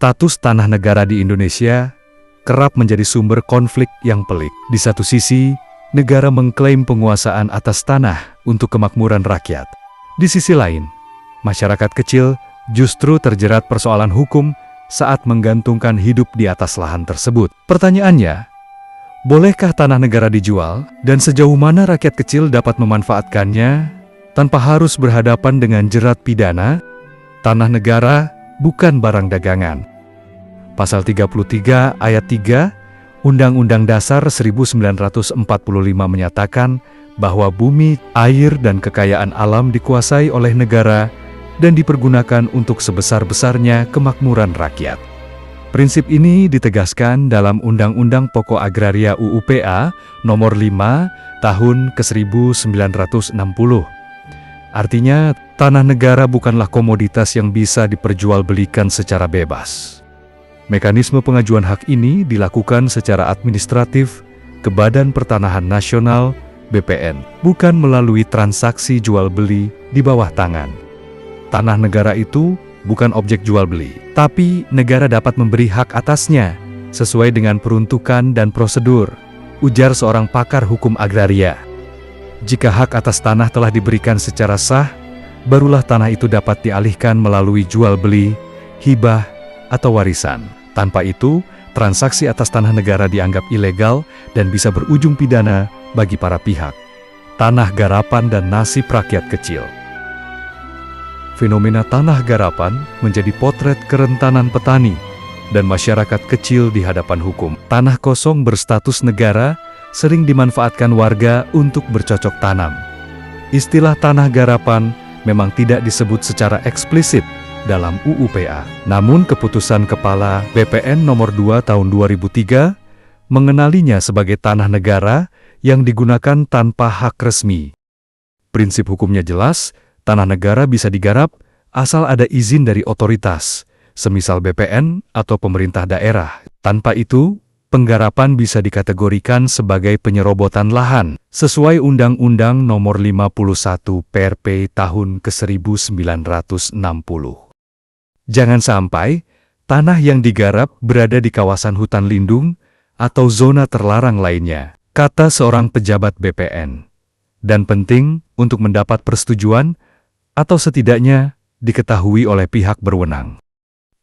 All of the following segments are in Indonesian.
Status tanah negara di Indonesia kerap menjadi sumber konflik yang pelik. Di satu sisi, negara mengklaim penguasaan atas tanah untuk kemakmuran rakyat. Di sisi lain, masyarakat kecil justru terjerat persoalan hukum saat menggantungkan hidup di atas lahan tersebut. Pertanyaannya, bolehkah tanah negara dijual dan sejauh mana rakyat kecil dapat memanfaatkannya tanpa harus berhadapan dengan jerat pidana? Tanah negara bukan barang dagangan. Pasal 33 ayat 3 Undang-Undang Dasar 1945 menyatakan bahwa bumi, air, dan kekayaan alam dikuasai oleh negara dan dipergunakan untuk sebesar-besarnya kemakmuran rakyat. Prinsip ini ditegaskan dalam Undang-Undang Pokok Agraria UU-PA Nomor 5 Tahun ke-1960. Artinya, tanah negara bukanlah komoditas yang bisa diperjualbelikan secara bebas. Mekanisme pengajuan hak ini dilakukan secara administratif ke Badan Pertanahan Nasional (BPN), bukan melalui transaksi jual-beli di bawah tangan. Tanah negara itu bukan objek jual-beli, tapi negara dapat memberi hak atasnya sesuai dengan peruntukan dan prosedur, ujar seorang pakar hukum agraria. Jika hak atas tanah telah diberikan secara sah, barulah tanah itu dapat dialihkan melalui jual-beli, hibah, atau warisan. Tanpa itu, transaksi atas tanah negara dianggap ilegal dan bisa berujung pidana bagi para pihak. Tanah garapan dan nasib rakyat kecil. Fenomena tanah garapan menjadi potret kerentanan petani dan masyarakat kecil di hadapan hukum. Tanah kosong berstatus negara sering dimanfaatkan warga untuk bercocok tanam. Istilah tanah garapan memang tidak disebut secara eksplisit dalam UU-PA. Namun keputusan Kepala BPN Nomor 2 Tahun 2003 mengenalinya sebagai tanah negara yang digunakan tanpa hak resmi. Prinsip hukumnya jelas, tanah negara bisa digarap asal ada izin dari otoritas, semisal BPN atau pemerintah daerah. Tanpa itu, penggarapan bisa dikategorikan sebagai penyerobotan lahan, sesuai Undang-Undang Nomor 51 PRP Tahun ke-1960. Jangan sampai tanah yang digarap berada di kawasan hutan lindung atau zona terlarang lainnya, kata seorang pejabat BPN. Dan penting untuk mendapat persetujuan atau setidaknya diketahui oleh pihak berwenang.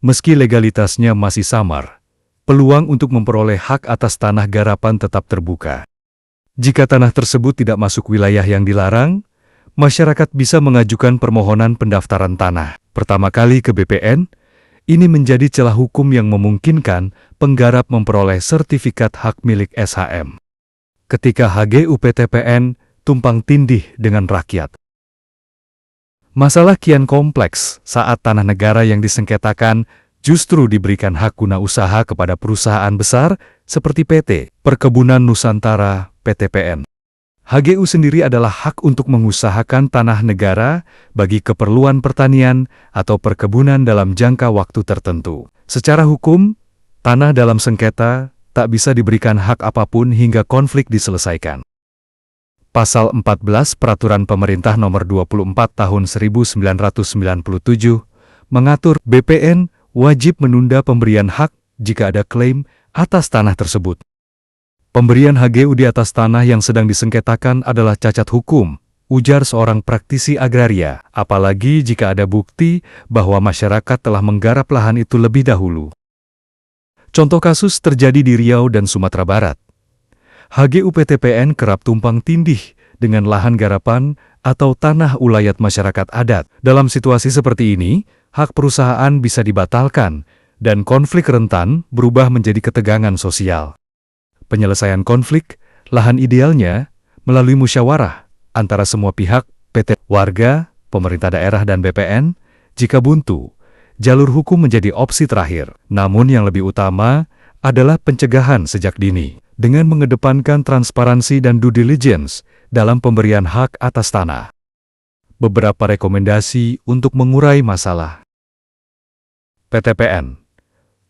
Meski legalitasnya masih samar, peluang untuk memperoleh hak atas tanah garapan tetap terbuka. Jika tanah tersebut tidak masuk wilayah yang dilarang, masyarakat bisa mengajukan permohonan pendaftaran tanah pertama kali ke BPN. Ini menjadi celah hukum yang memungkinkan penggarap memperoleh sertifikat hak milik SHM. Ketika HGUPTPN tumpang tindih dengan rakyat. Masalah kian kompleks saat tanah negara yang disengketakan justru diberikan hak guna usaha kepada perusahaan besar seperti PT Perkebunan Nusantara (PTPN). HGU sendiri adalah hak untuk mengusahakan tanah negara bagi keperluan pertanian atau perkebunan dalam jangka waktu tertentu. Secara hukum, tanah dalam sengketa tak bisa diberikan hak apapun hingga konflik diselesaikan. Pasal 14 Peraturan Pemerintah Nomor 24 Tahun 1997 mengatur BPN wajib menunda pemberian hak jika ada klaim atas tanah tersebut. Pemberian HGU di atas tanah yang sedang disengketakan adalah cacat hukum, ujar seorang praktisi agraria, apalagi jika ada bukti bahwa masyarakat telah menggarap lahan itu lebih dahulu. Contoh kasus terjadi di Riau dan Sumatera Barat. HGUPTPN kerap tumpang tindih dengan lahan garapan atau tanah ulayat masyarakat adat. Dalam situasi seperti ini, hak perusahaan bisa dibatalkan dan konflik rentan berubah menjadi ketegangan sosial. Penyelesaian konflik, lahan idealnya melalui musyawarah antara semua pihak, PT, warga, pemerintah daerah, dan BPN. Jika buntu, jalur hukum menjadi opsi terakhir. Namun yang lebih utama adalah pencegahan sejak dini, dengan mengedepankan transparansi dan due diligence dalam pemberian hak atas tanah. Beberapa rekomendasi untuk mengurai masalah. PTPN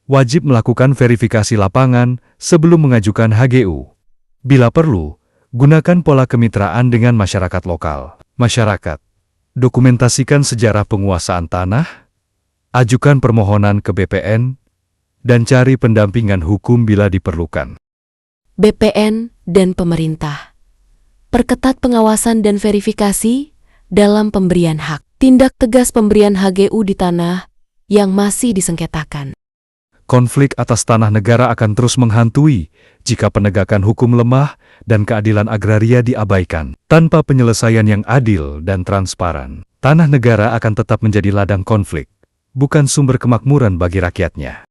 wajib melakukan verifikasi lapangan sebelum mengajukan HGU. Bila perlu, gunakan pola kemitraan dengan masyarakat lokal. Masyarakat, dokumentasikan sejarah penguasaan tanah, ajukan permohonan ke BPN, dan cari pendampingan hukum bila diperlukan. BPN dan pemerintah. Perketat pengawasan dan verifikasi dalam pemberian hak. Tindak tegas pemberian HGU di tanah yang masih disengketakan. Konflik atas tanah negara akan terus menghantui jika penegakan hukum lemah dan keadilan agraria diabaikan. Tanpa penyelesaian yang adil dan transparan, tanah negara akan tetap menjadi ladang konflik, bukan sumber kemakmuran bagi rakyatnya.